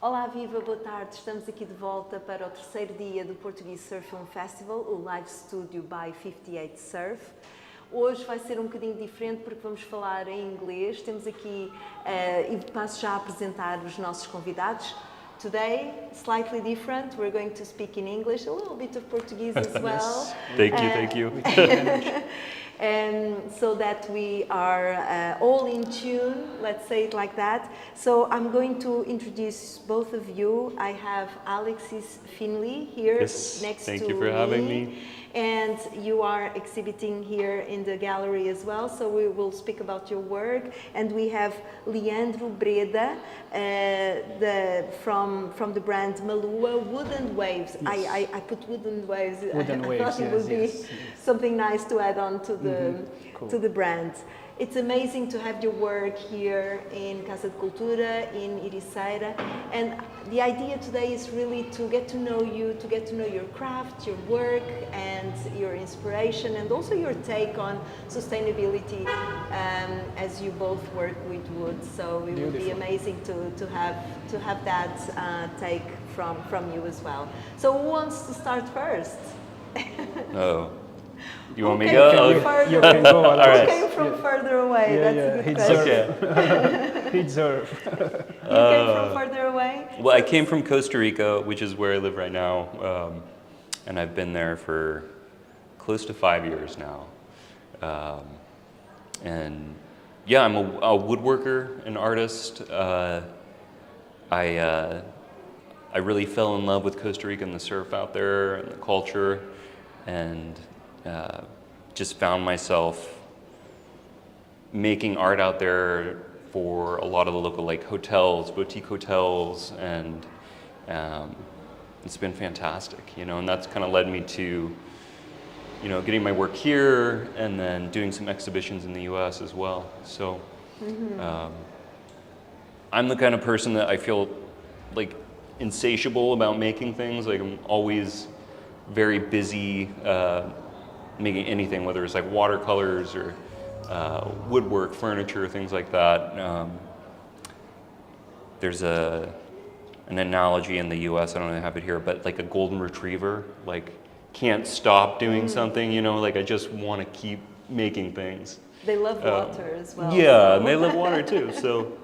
Olá, viva, boa tarde. Estamos aqui de volta para o terceiro dia do Portuguese Surf Film Festival, o Live Studio by 58 Surf. Hoje vai ser um bocadinho diferente porque vamos falar em inglês. Temos aqui, e passo já a apresentar os nossos convidados. Today, slightly different. We're going to speak in English, a little bit of Portuguese as well. Thank you. And so that we are all in tune, let's say it like that. So I'm going to introduce both of you. I have Alexis Finley here next to me. Thank you for having me. And you are exhibiting here in the gallery as well, so we will speak about your work. And we have Leandro Breda from the brand Malua, Wooden Waves. Yes. I put Wooden Waves. Wooden Waves, I thought it would be something nice to add on to the brand. It's amazing to have your work here in Casa de Cultura, in Ericeira. And the idea today is really to get to know you, to get to know your craft, your work, and your inspiration, and also your take on sustainability as you both work with wood. So it would be amazing to have that take from you as well. So who wants to start first? Oh. You want me to go? You can go. All right. Who came from further away? That's a good question. Okay. He deserves. You came from further away? Well, I came from Costa Rica, which is where I live right now, and I've been there for close to 5 years now. And yeah, I'm a woodworker, an artist. I really fell in love with Costa Rica and the surf out there and the culture, and just found myself making art out there for a lot of the local hotels, boutique hotels, and it's been fantastic, and that's kind of led me to, getting my work here and then doing some exhibitions in the US as well. So I'm the kind of person that I feel like insatiable about making things. Like I'm always very busy making anything, whether it's like watercolors or woodwork, furniture, things like that. There's an analogy in the US, I don't have it here, but like a golden retriever, like can't stop doing something, like I just want to keep making things. They love water as well. Yeah, and they love water too, so.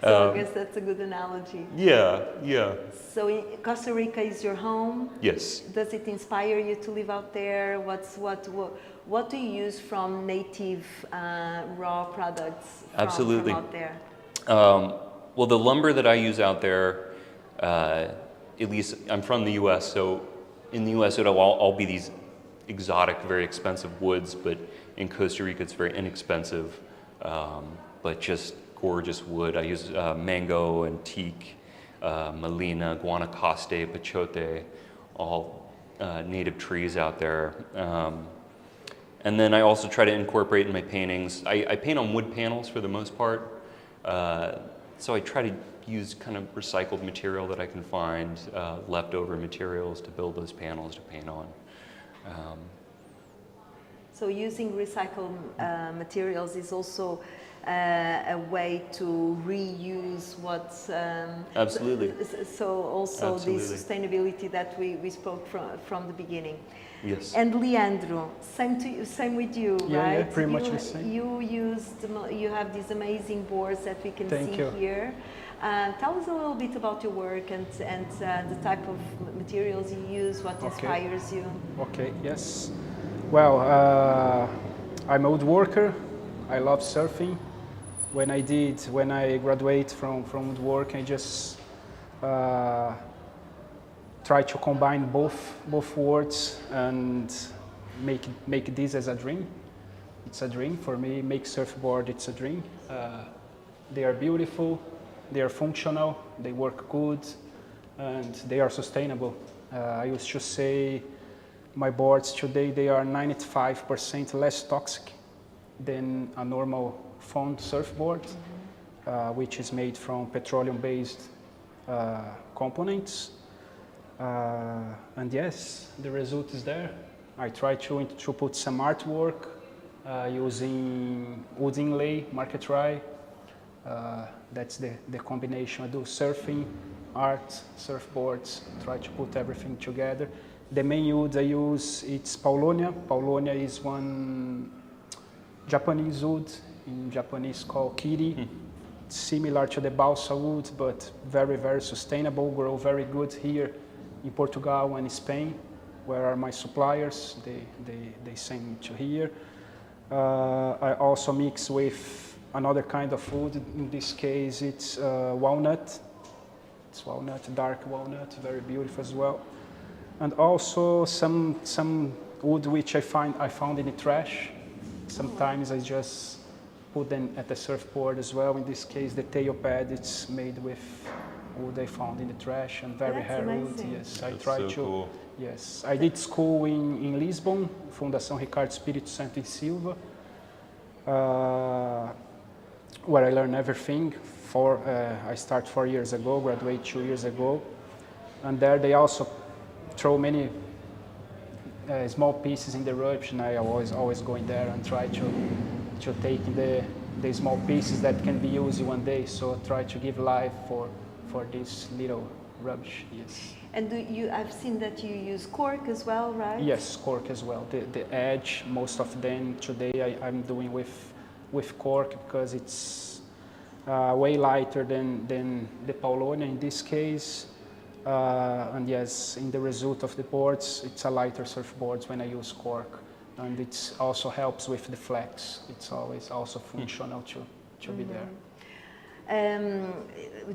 So I guess that's a good analogy. Yeah. So Costa Rica is your home? Yes. Does it inspire you to live out there? What do you use from native raw products from out there? Well, the lumber that I use out there, at least I'm from the US, so in the US it'll all be these exotic, very expensive woods, but in Costa Rica it's very inexpensive, but just gorgeous wood. I use mango and teak, malina, guanacaste, pachote, all native trees out there. And then I also try to incorporate in my paintings. I paint on wood panels for the most part, so I try to use kind of recycled material that I can find, leftover materials to build those panels to paint on. So using recycled materials is also a way to reuse what's... Absolutely. So also Absolutely. the sustainability that we spoke from the beginning. Yes. And Leandro, same with you, right? Yeah, pretty much the same. You have these amazing boards that we can see here. Tell us a little bit about your work and the type of materials you use, what inspires you. Okay, yes. Well, I'm a woodworker. I love surfing. When I graduated from woodwork, I just try to combine both worlds and make this as a dream. It's a dream for me. Make surfboard. It's a dream. They are beautiful. They are functional. They work good, and they are sustainable. I used to say my boards today they are 95% less toxic than a normal foam surfboard, which is made from petroleum-based components. And yes, the result is there. I try to put some artwork using wood inlay, market rye. That's the combination. I do surfing art, surfboards, try to put everything together. The main wood I use, it's Paulonia. Paulonia is one Japanese wood, in Japanese called kiri. Similar to the balsa wood, but very, very sustainable, grow very good here in Portugal and Spain, where are my suppliers. They send me to here. I also mix with another kind of wood. In this case, it's walnut. It's walnut, dark walnut, very beautiful as well. And also some wood which I found in the trash. Sometimes I just put them at the surfboard as well. In this case, the tail pad, it's made with wood I found in the trash and very That's rare wood. amazing. Yes, I That's try so to. cool. Yes, I did school in Lisbon, Fundação Ricardo Espírito Santo em Silva, where I learned everything. I start 4 years ago, graduate 2 years ago, and there they also throw many small pieces in the eruption. I always go in there and try to take the small pieces that can be used one day. So try to give life for this little rubbish. Yes. And I've seen that you use cork as well, right? Yes, cork as well. The edge, most of them today I'm doing with cork because it's way lighter than the Paulonia in this case. And yes, in the result of the boards, it's a lighter surfboards when I use cork. And it also helps with the flex. It's always also functional to be there.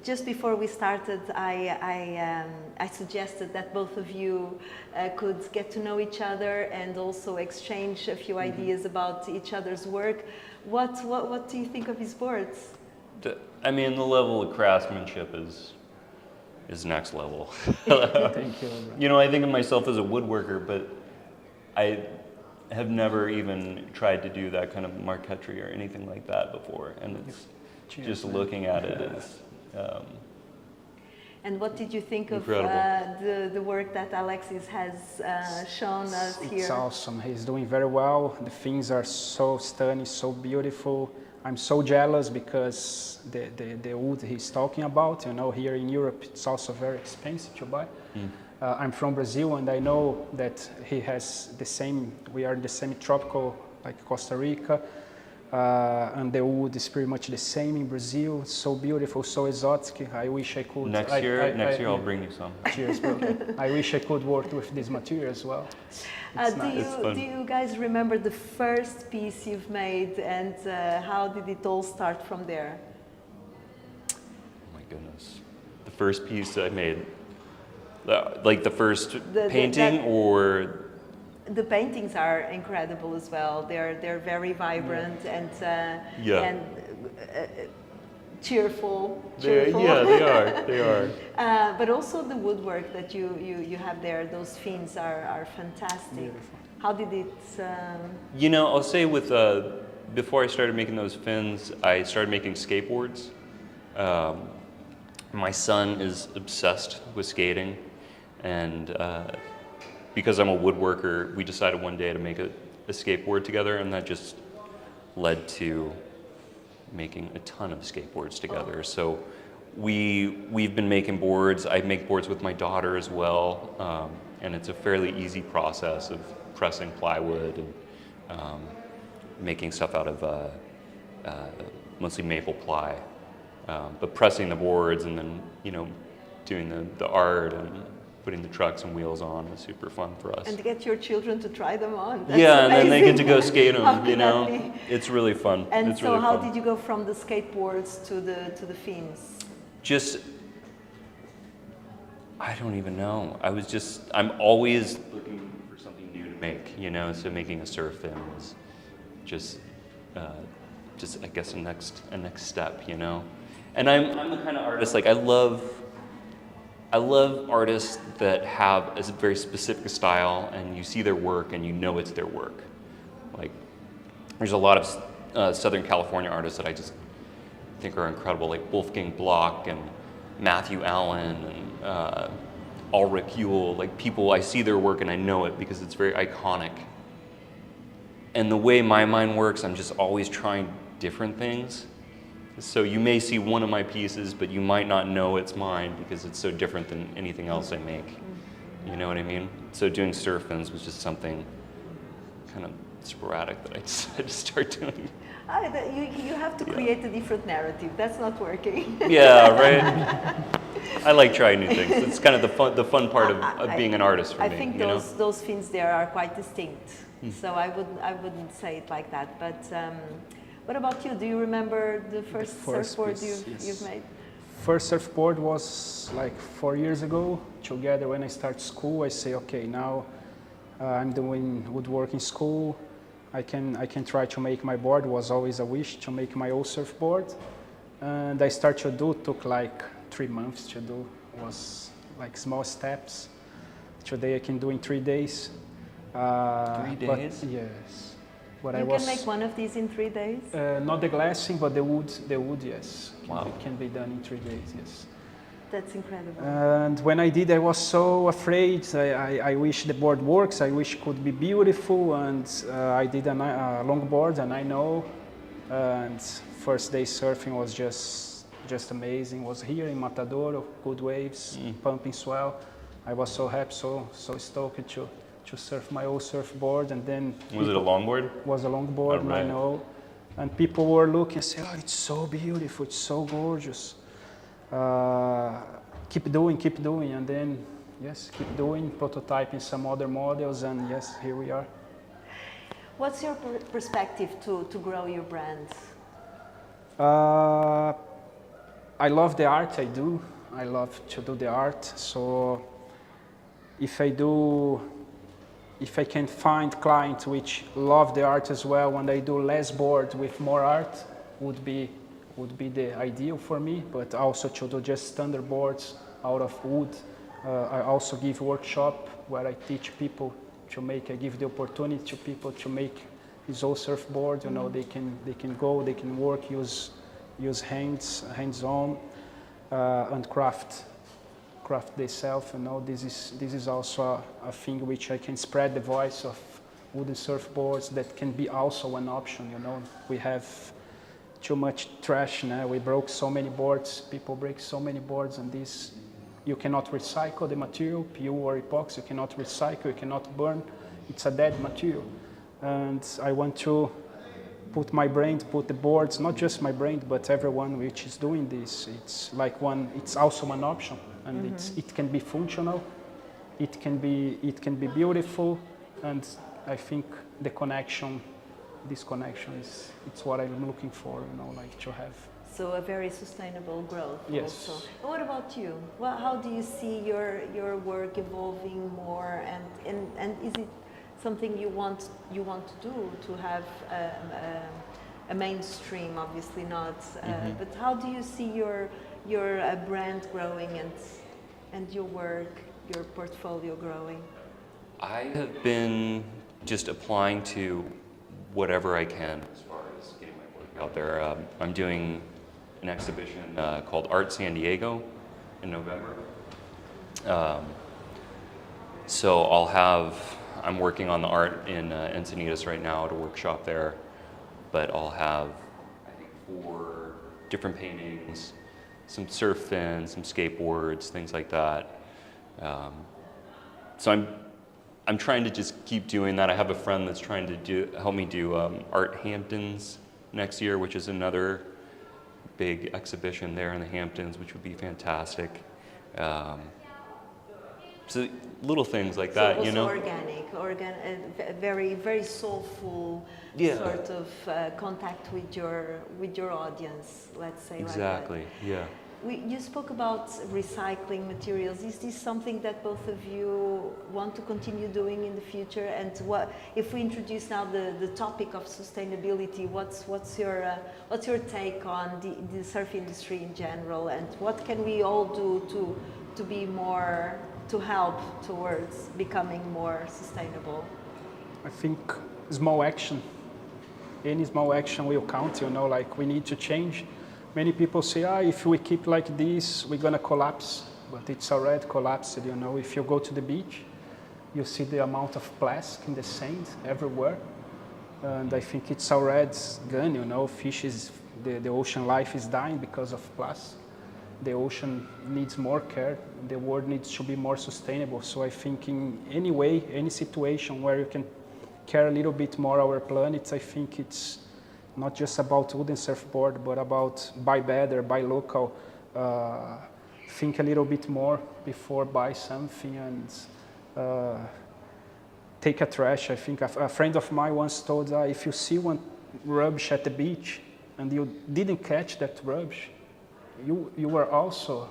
Just before we started, I suggested that both of you could get to know each other and also exchange a few ideas about each other's work. What do you think of his boards? I mean, the level of craftsmanship is next level. Thank you. You know, I think of myself as a woodworker, but I have never even tried to do that kind of marquetry or anything like that before, and it's just looking at it is. And what did you think of the work that Alexis has shown us here? It's awesome. He's doing very well. The things are so stunning, so beautiful. I'm so jealous because the wood he's talking about, you know, here in Europe, it's also very expensive to buy. I'm from Brazil, and I know that he has the same, we are in the same tropical, like Costa Rica, and the wood is pretty much the same in Brazil. It's so beautiful, so exotic. I wish I could. Next year I'll bring you some. Cheers, bro. I wish I could work with this material as well. Do you guys remember the first piece you've made, and how did it all start from there? Oh my goodness. The first piece I made, like the first painting, or? The paintings are incredible as well. They're very vibrant and cheerful. Yeah, they are. But also the woodwork that you have there, those fins are fantastic. Beautiful. How did it? You know, I'll say with before I started making those fins, I started making skateboards. My son is obsessed with skating, and because I'm a woodworker, we decided one day to make a skateboard together, and that just led to making a ton of skateboards together. So we've been making boards. I make boards with my daughter as well, and it's a fairly easy process of pressing plywood and making stuff out of mostly maple ply, but pressing the boards and then, you know, doing the art and putting the trucks and wheels on is super fun for us. And to get your children to try them on. That's yeah, amazing. And then they get to go skate them, you know. Definitely. It's really fun. And it's so really how fun. did you go from the skateboards to the fins? Just, I don't even know. I'm always looking for something new to make, you know, so making a surf fin was just I guess a next step, you know. And I'm the kind of artist, like I love artists that have a very specific style, and you see their work and you know it's their work. Like, there's a lot of Southern California artists that I just think are incredible, like Wolfgang Block and Matthew Allen and Ulrich Ewell. Like, people, I see their work and I know it because it's very iconic. And the way my mind works, I'm just always trying different things. So you may see one of my pieces, but you might not know it's mine because it's so different than anything else I make. You know what I mean? So doing surf fins was just something kind of sporadic that I decided to start doing. You have to create a different narrative. That's not working. Yeah, right. I like trying new things. It's kind of the fun part of being an artist for me. I think those fins there are quite distinct. So I wouldn't say it like that. But what about you? Do you remember the first surfboard you've made? First surfboard was like 4 years ago. Together when I start school, I say, okay, now I'm doing woodwork in school. I can try to make my board. It was always a wish to make my own surfboard. And I start to do, took like 3 months to do. It was like small steps. Today I can do in 3 days. 3 days? But, yes. But You can make one of these in 3 days? Not the glassing, but the wood, yes. Wow. Can be done in 3 days, yes. That's incredible. And when I did, I was so afraid. I wish the board works. I wish it could be beautiful. And I did a longboard, and I know. And first day surfing was just amazing. Was here in Matador, good waves, pumping swell. I was so happy, so stoked to surf my old surfboard. And then Was it a longboard? was a longboard, and I Alright. know. And people were looking and saying, "Oh, it's so beautiful, it's so gorgeous. Keep doing." And then, yes, keep doing, prototyping some other models, and yes, here we are. What's your perspective to grow your brand? I love the art I do. I love to do the art. So if I can find clients which love the art as well, when they do less board with more art, would be the ideal for me. But also to do just standard boards out of wood. I also give workshop where I teach people to make. I give the opportunity to people to make his own surfboard. You know, they can go, they can work, use hands-on, and craft themselves. You know, this is also a thing which I can spread the voice of wooden surfboards. That can be also an option. You know, we have too much trash now. We broke so many boards. People break so many boards, and this you cannot recycle the material, PU or epoxy. You cannot recycle. You cannot burn. It's a dead material, and I want to put my brain, put the boards, not just my brain, but everyone which is doing this. It's like it's also an option, and it can be functional, it can be beautiful, and I think this connection it's what I'm looking for, you know, like to have. So a very sustainable growth. Yes. Also. And what about you? Well, how do you see your work evolving more, and is it something you want to do, to have a mainstream? Obviously not, but how do you see your brand growing and your work, your portfolio growing? I have been just applying to whatever I can as far as getting my work out there. I'm doing an exhibition called Art San Diego in November. So I'm working on the art in Encinitas right now at a workshop there, but I'll have, I think, 4 different paintings, some surf fins, some skateboards, things like that. So I'm trying to just keep doing that. I have a friend that's trying to help me do Art Hamptons next year, which is another big exhibition there in the Hamptons, which would be fantastic. So little things like that, also you know. Very very soulful sort of contact with your audience. Let's say exactly. Like that. Yeah. You spoke about recycling materials. Is this something that both of you want to continue doing in the future? And what if we introduce now the topic of sustainability? What's your take on the surf industry in general? And what can we all do to be more, to help towards becoming more sustainable? I think small action. Any small action will count. You know, like we need to change. Many people say, if we keep like this, we're gonna collapse. But it's already collapsed, you know. If you go to the beach, you see the amount of plastic in the sand everywhere. And I think it's already gone, you know. Fish is the ocean life is dying because of plastic. The ocean needs more care. The world needs to be more sustainable. So I think in any way, any situation where you can care a little bit more our planet, I think it's not just about wooden surfboard, but about buy better, buy local, think a little bit more before buy something, and take a trash. I think a friend of mine once told, if you see one rubbish at the beach and you didn't catch that rubbish, you were also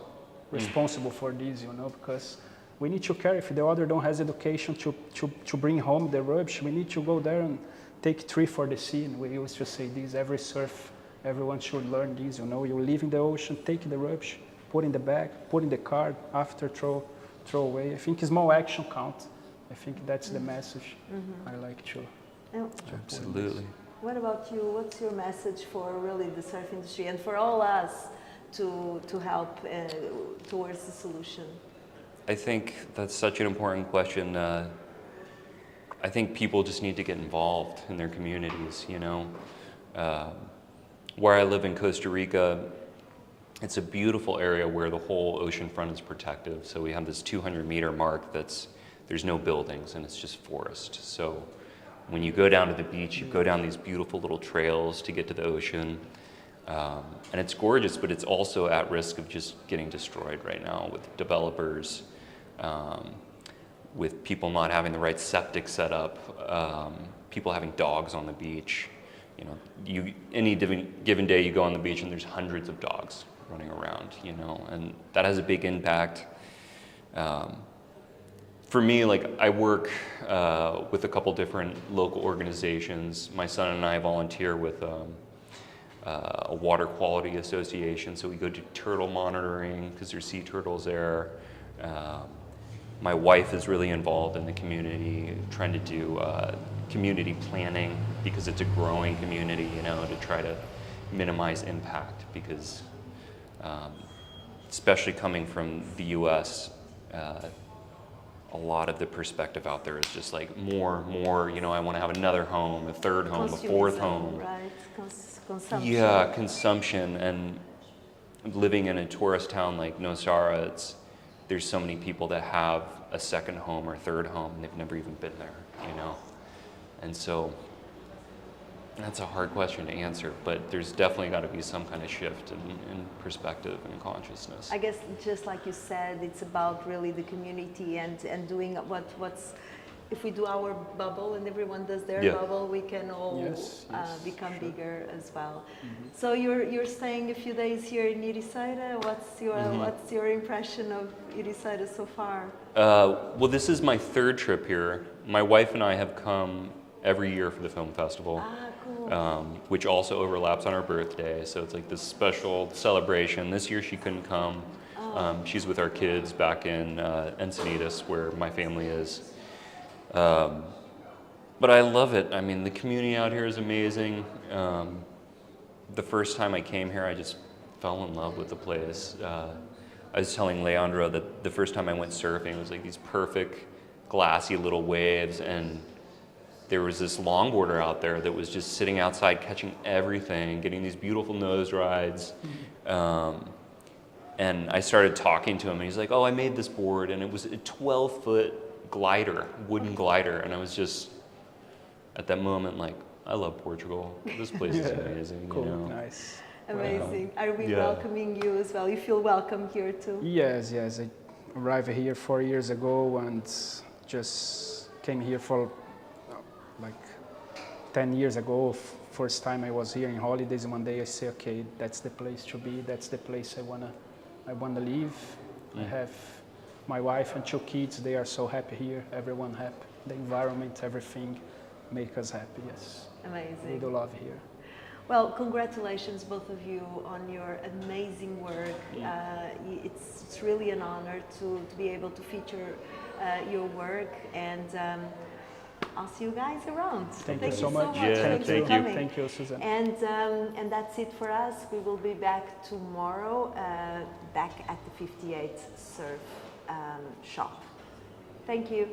responsible for this, you know, because we need to care. If the other don't has education to bring home the rubbish, we need to go there and take 3 for the sea. And we used to say this, every surf, everyone should learn this, you know. You live in the ocean, take the rubbish, put in the bag, put in the car, after throw away. I think small action count. I think that's the message I like to. Absolutely. What about you? What's your message for really the surf industry and for all us to help towards the solution? I think that's such an important question. I think people just need to get involved in their communities, you know. Where I live in Costa Rica, it's a beautiful area where the whole ocean front is protective. So we have this 200-meter mark there's no buildings and it's just forest. So when you go down to the beach, you go down these beautiful little trails to get to the ocean. And it's gorgeous, but it's also at risk of just getting destroyed right now with developers, with people not having the right septic set up, people having dogs on the beach. You know, any given day you go on the beach and there's hundreds of dogs running around, you know, and that has a big impact. For me, like, I work with a couple different local organizations. My son and I volunteer with a water quality association, so we go do turtle monitoring because there's sea turtles there. My wife is really involved in the community, trying to do community planning because it's a growing community, you know, to try to minimize impact because especially coming from the US, a lot of the perspective out there is just like more, you know, I want to have another home, a third home, a fourth home. Right, consumption. Yeah, consumption, and living in a tourist town like Nosara, there's so many people that have a second home or third home, and they've never even been there, you know? And so that's a hard question to answer, but there's definitely got to be some kind of shift in perspective and consciousness. I guess just like you said, it's about really the community and doing what's, if we do our bubble and everyone does their bubble, we can all become bigger as well. So you're staying a few days here in Ericeira. What's your impression of Ericeira so far? Well, this is my 3rd trip here. My wife and I have come every year for the film festival. Cool. Which also overlaps on her birthday, so it's like this special celebration. This year she couldn't come. She's with our kids back in Encinitas, where my family is. But I love it. I mean, the community out here is amazing. The first time I came here, I just fell in love with the place. I was telling Leandro that the first time I went surfing, it was like these perfect, glassy little waves, and there was this longboarder out there that was just sitting outside catching everything, getting these beautiful nose rides. And I started talking to him, and he's like, oh, I made this board, and it was a 12-foot glider, wooden glider. And I was just, at that moment, like, I love Portugal. This place is amazing. Cool, you know? nice. Amazing. Are we welcoming you as well? You feel welcome here too? Yes. I arrived here 4 years ago and just came here for like 10 years ago. First time I was here in holidays, and one day I say, okay, that's the place to be. That's the place I wanna live. I have my wife and 2 kids. They are so happy here. Everyone happy. The environment, everything, make us happy. Yes. Amazing. We do love here. Well, congratulations, both of you, on your amazing work. It's really an honor to be able to feature your work, and I'll see you guys around. Thank you so much. Yeah, Thanks for coming. Thank you, Susan. And that's it for us. We will be back tomorrow, back at the 58 Surf shop. Thank you.